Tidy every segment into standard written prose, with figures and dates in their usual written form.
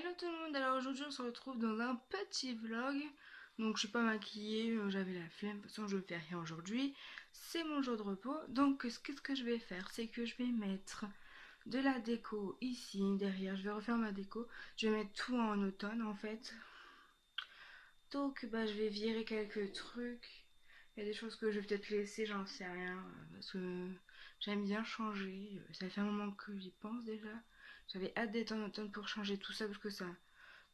Hello tout le monde, alors aujourd'hui on se retrouve dans un petit vlog. Donc je suis pas maquillée, j'avais la flemme, de toute façon je ne fais rien aujourd'hui. C'est mon jour de repos, donc qu'est-ce que je vais faire? C'est que je vais mettre de la déco ici, derrière, je vais refaire ma déco. Je vais mettre tout en automne en fait. Donc bah, je vais virer quelques trucs. Il y a des choses que je vais peut-être laisser, j'en sais rien. Parce que j'aime bien changer. Ça fait un moment que j'y pense déjà. J'avais hâte d'être en automne pour changer tout ça parce que ça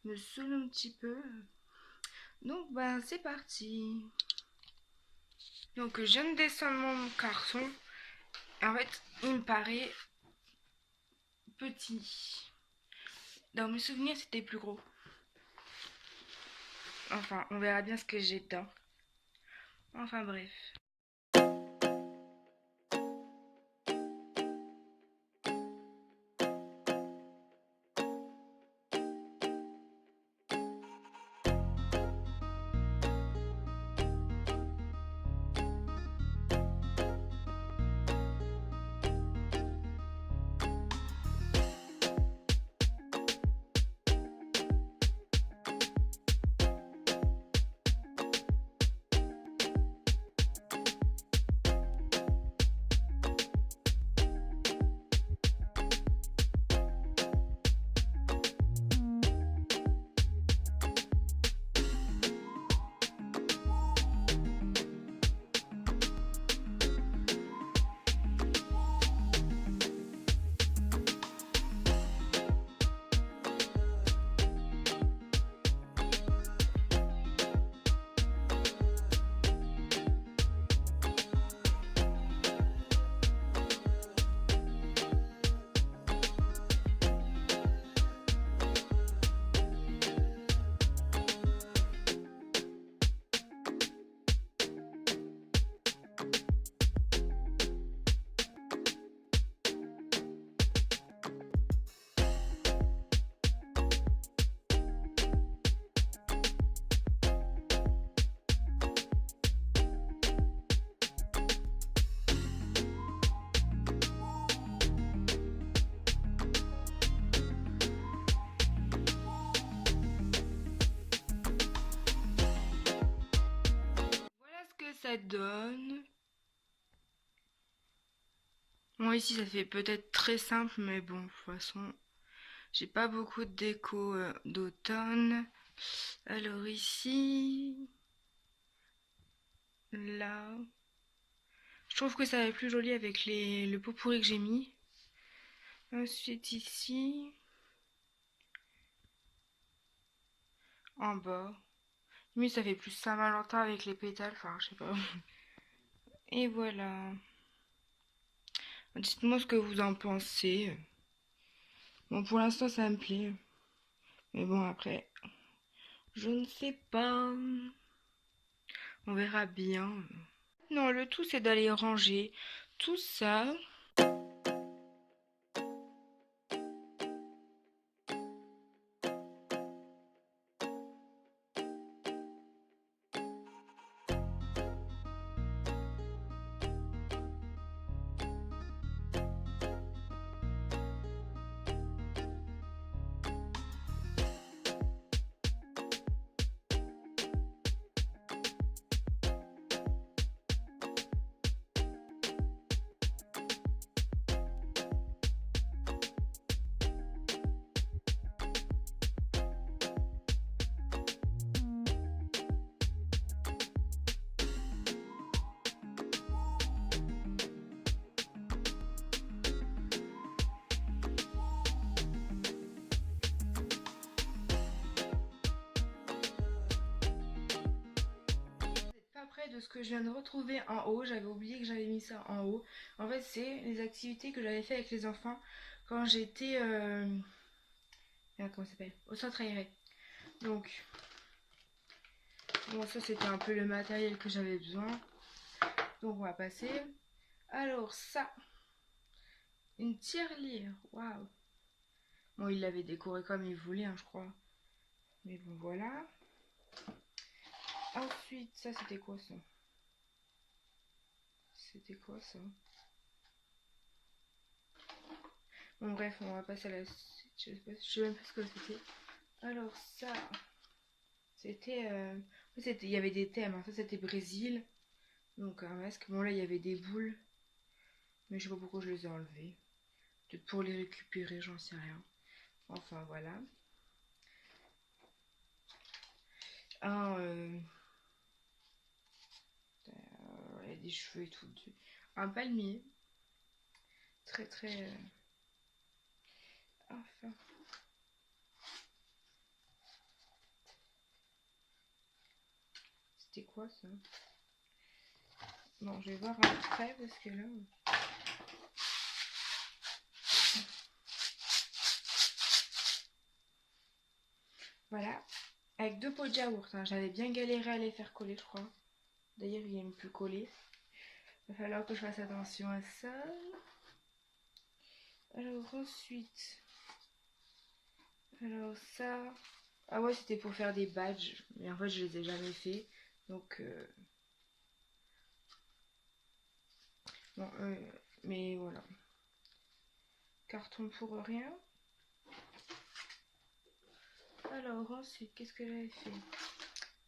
me saoule un petit peu. Donc bah c'est parti. Donc je viens de descendre mon carton. En fait, il me paraît petit. Dans mes souvenirs, c'était plus gros. Enfin, on verra bien ce que j'ai dedans. Enfin bref. Voilà ce que ça donne. Bon, ici ça fait peut-être très simple, mais bon, de toute façon, j'ai pas beaucoup de déco d'automne. Alors ici, là, je trouve que ça va être plus joli avec le pot pourri que j'ai mis. Ensuite ici, en bas. Mais ça fait plus Saint-Valentin avec les pétales, enfin je sais pas. Et voilà. Dites-moi ce que vous en pensez. Bon, pour l'instant ça me plaît. Mais bon, après, je ne sais pas. On verra bien. Non, le tout c'est d'aller ranger tout ça. Pas près de ce que je viens de retrouver en haut. J'avais oublié que j'avais mis ça en haut. En fait, c'est les activités que j'avais fait avec les enfants quand j'étais comment ça s'appelle, au centre aéré. Donc, bon, ça c'était un peu le matériel que j'avais besoin. Donc, on va passer. Alors, ça, une tirelire. Waouh. Bon, il l'avait décoré comme il voulait, hein, je crois. Mais bon, voilà. Ensuite, ça c'était quoi ça? C'était quoi ça? Bon bref, on va passer à la suite. Je sais même pas ce que c'était. Alors ça, c'était... il y avait des thèmes, hein. Ça c'était Brésil, donc un masque. Bon là il y avait des boules, mais je sais pas pourquoi je les ai enlevées. Peut-être pour les récupérer, j'en sais rien. Enfin voilà. Un... il y a des cheveux et tout dessus. Un palmier. Très très... Enfin... C'était quoi ça? Bon, je vais voir après parce que là... Voilà. Avec 2 pots de yaourt. Hein. J'avais bien galéré à les faire coller, je crois. D'ailleurs, il n'aime plus coller. Il va falloir que je fasse attention à ça. Alors ensuite... Alors ça... Ah ouais, c'était pour faire des badges. Mais en fait, je les ai jamais fait. Donc... Bon, mais voilà. Carton pour rien. Alors ensuite, qu'est-ce que j'avais fait?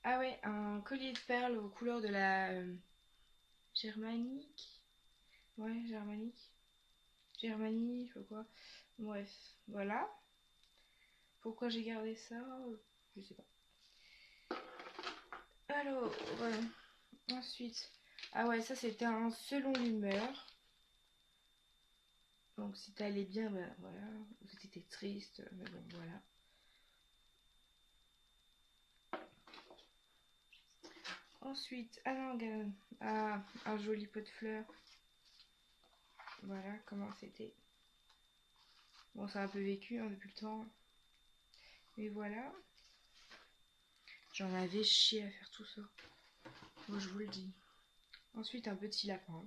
Ah ouais, un collier de perles aux couleurs de la germanique. Ouais, germanique. Germanie, je sais pas quoi. Bref, voilà. Pourquoi j'ai gardé ça? Je sais pas. Alors, voilà. Ensuite, ah ouais, ça c'était un selon l'humeur. Donc si t'allais bien, ben voilà. Ou si t'étais triste, mais bon, voilà. Ensuite, un joli pot de fleurs. Voilà comment c'était. Bon, ça a un peu vécu hein, depuis le temps. Mais voilà. J'en avais chié à faire tout ça. Moi, je vous le dis. Ensuite, un petit lapin.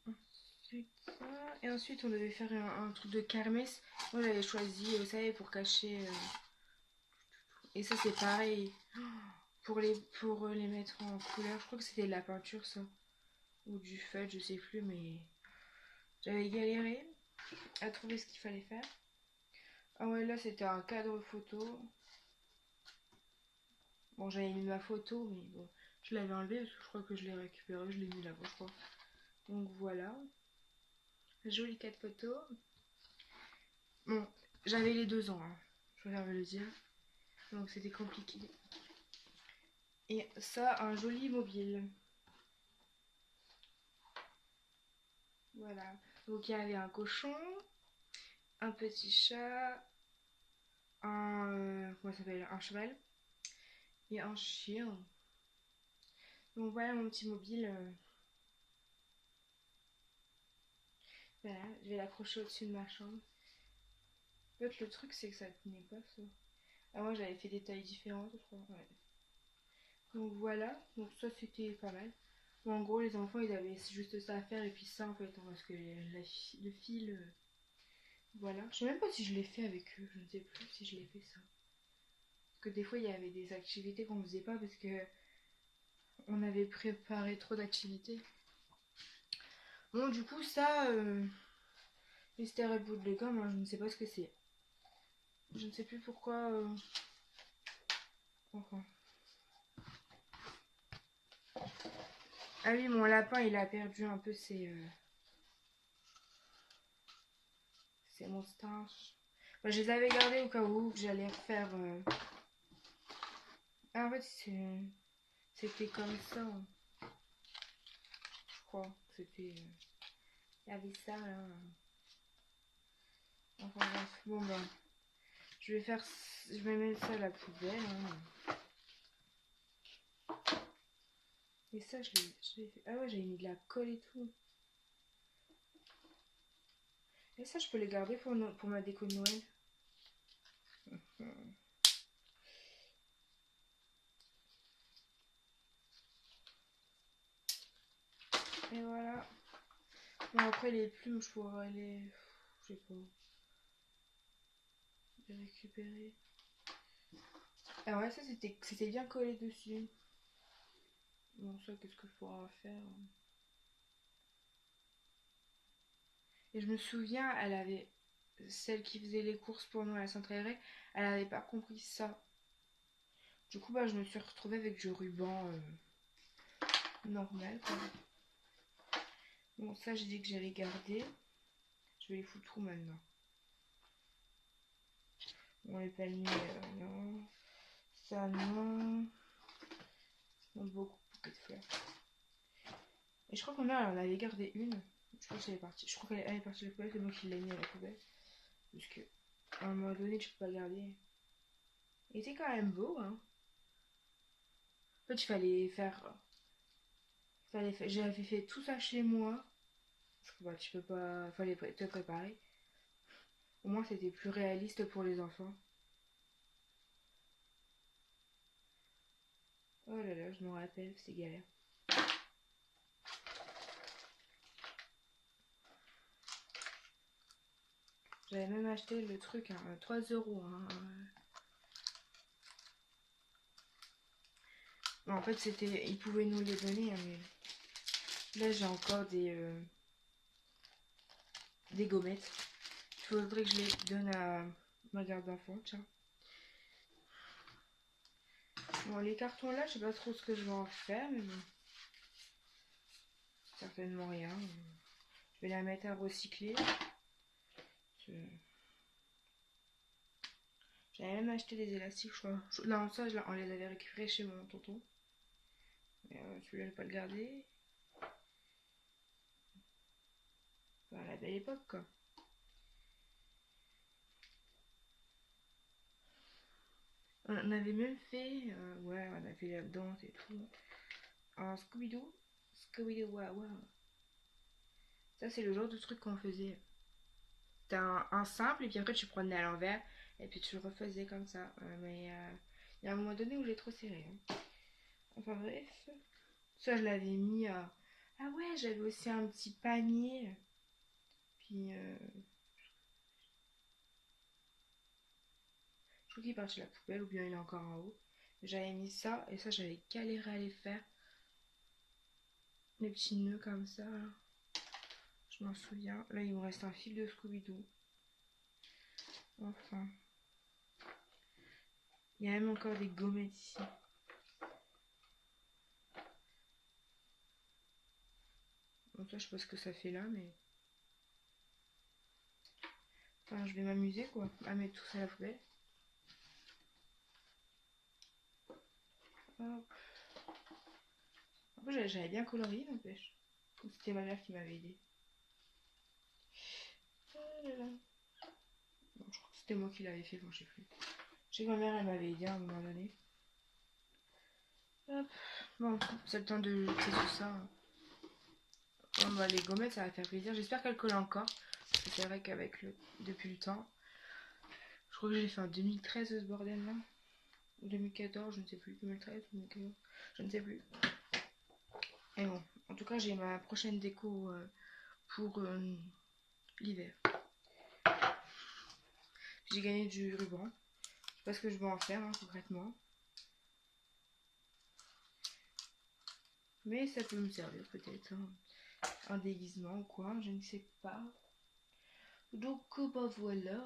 Ensuite, ça. Et ensuite, on devait faire un truc de kermesse. Moi, j'avais choisi, vous savez, pour cacher. Et ça, c'est pareil. Pour les mettre en couleur. Je crois que c'était de la peinture, ça. Ou du feutre, je sais plus, mais j'avais galéré à trouver ce qu'il fallait faire. Ah ouais, là, c'était un cadre photo. Bon, j'avais mis ma photo, mais bon, je l'avais enlevé parce que je crois que je l'ai récupéré. Je l'ai mis là-bas, je crois. Donc voilà. Joli cadre photo. Bon, j'avais les 2 ans, hein. Je préfère le dire. Donc c'était compliqué. Et ça, un joli mobile. Voilà. Donc il y avait un cochon, un petit chat, comment ça s'appelle? Un cheval et un chien. Donc voilà mon petit mobile. Voilà, je vais l'accrocher au-dessus de ma chambre. En fait, le truc, c'est que ça tenait pas ça. Ah, moi j'avais fait des tailles différentes, je crois. Ouais. Donc voilà, donc ça c'était pas mal. Bon, en gros, les enfants ils avaient juste ça à faire et puis ça en fait, hein, parce que le fil. Voilà. Je sais même pas si je l'ai fait avec eux, je ne sais plus si je l'ai fait ça. Parce que des fois il y avait des activités qu'on faisait pas parce que on avait préparé trop d'activités. Bon, du coup, ça, mystère et bout de gomme, hein, je ne sais pas ce que c'est. Je ne sais plus pourquoi. Enfin. Ah oui, mon lapin, il a perdu un peu ses moustaches. Bah, je les avais gardés au cas où que j'allais refaire. Ah, en fait, c'était comme ça. Je crois. C'était. Il y avait ça là. Enfin bref. Bon, bah. Je vais faire. Je vais mettre ça à la poubelle. Hein. Et ça, je l'ai fait. Ah ouais, j'avais mis de la colle et tout. Et ça, je peux les garder pour ma déco de Noël. Et voilà. Bon, après, les plumes, je pourrais les. Je sais pas. Les récupérer. Ah ouais, ça, c'était bien collé dessus. Bon, ça, qu'est-ce que je pourrais en faire? Et je me souviens, elle avait, celle qui faisait les courses pour nous à la Centre-Aérée, elle avait pas compris ça. Du coup, bah, je me suis retrouvée avec du ruban normal, quoi. Bon, ça, j'ai dit que j'allais garder. Je vais les foutre où maintenant? Bon, les palmiers, non. Ça, non. Non, beaucoup de fleurs. Et je crois que ma mère, elle en avait gardé une. Je crois qu'elle est partie. Je crois qu'elle est partie de la poubelle, c'est moi qui l'ai mis à la poubelle. Parce que, à un moment donné, tu peux pas garder. Il était quand même beau, hein. En fait, il fallait faire. J'avais fait tout ça chez moi. Parce que, bah, tu peux pas. Fallait te préparer. Au moins, c'était plus réaliste pour les enfants. Oh là là, je m'en rappelle, c'était galère. J'avais même acheté le truc à 3 euros. Hein. Bon, en fait, c'était, ils pouvaient nous les donner, hein, mais là, j'ai encore des gommettes. Il faudrait que je les donne à ma garde d'enfant, tiens. Bon, les cartons là, je sais pas trop ce que je vais en faire, mais bon. Certainement rien. Je vais la mettre à recycler. J'avais même acheté des élastiques, je crois. Non, ça, on les avait récupérés chez mon tonton. Mais celui-là, je vais pas le garder. Enfin, la belle époque, quoi. On avait même fait, ouais, on a fait la danse et tout. En Scooby-Doo. Scooby-Doo, waouh, waouh. Ça, c'est le genre de truc qu'on faisait. T'as un simple, et puis après, tu prenais à l'envers, et puis tu le refaisais comme ça. Mais il y a un moment donné où j'ai trop serré. Hein. Enfin, bref. Ça, je l'avais mis à. Ah ouais, j'avais aussi un petit panier. Puis, je crois qu'il est parti à la poubelle, ou bien il est encore en haut. J'avais mis ça, et ça, j'avais galéré à les faire. Les petits nœuds comme ça. Là. Je m'en souviens. Là, il me reste un fil de Scooby-Doo. Enfin. Il y a même encore des gommettes ici. Bon, ça, je sais pas ce que ça fait là, mais. Enfin, je vais m'amuser, quoi. À mettre tout ça à la poubelle. Hop. En plus, j'avais bien colorié, n'empêche. C'était ma mère qui m'avait aidé. Ah là là. Bon, je crois que c'était moi qui l'avais fait, bon, je sais plus. Je sais que ma mère, elle m'avait aidé à un moment donné. Hop. Bon, c'est le temps de jeter tout ça. Bon, bah, les gommettes, ça va faire plaisir. J'espère qu'elles collent encore. Parce que c'est vrai qu'avec depuis le temps. Je crois que j'ai fait en 2013 ce bordel là. Ou 2014, je ne sais plus. 2013, 2014, je ne sais plus. Et bon, en tout cas, j'ai ma prochaine déco pour l'hiver. J'ai gagné du ruban. Je sais pas ce que je vais en faire hein, concrètement. Mais ça peut me servir peut-être. Hein. Un déguisement ou quoi, je ne sais pas. Donc bah voilà.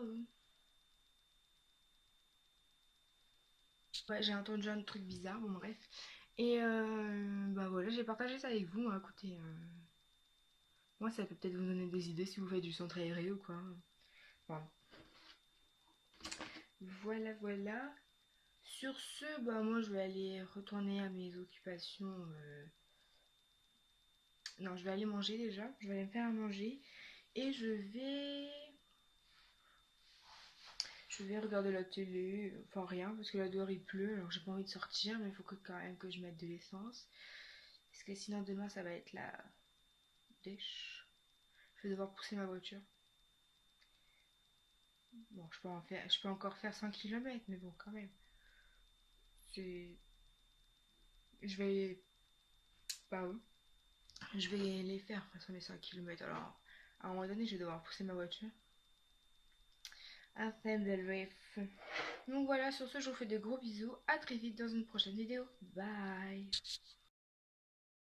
Ouais, j'ai entendu un truc bizarre, bon bref. Et bah voilà, j'ai partagé ça avec vous. Hein. Écoutez, moi ça peut peut-être vous donner des idées si vous faites du centre aéré ou quoi. Enfin, voilà, voilà. Sur ce, bah moi je vais aller retourner à mes occupations. Non, je vais aller manger déjà. Je vais aller me faire à manger. Et je vais regarder la télé. Enfin rien, parce que là dehors il pleut. Alors j'ai pas envie de sortir, mais il faut quand même que je mette de l'essence. Parce que sinon demain ça va être la dèche. Je vais devoir pousser ma voiture. Bon, je peux encore faire 5 km, mais bon, quand même. C'est. Je vais. Pardon. Je vais les faire, de toute façon, les 5 km. Alors, à un moment donné, je vais devoir pousser ma voiture. Enfin, bref. Donc voilà, sur ce, je vous fais de gros bisous. À très vite dans une prochaine vidéo. Bye.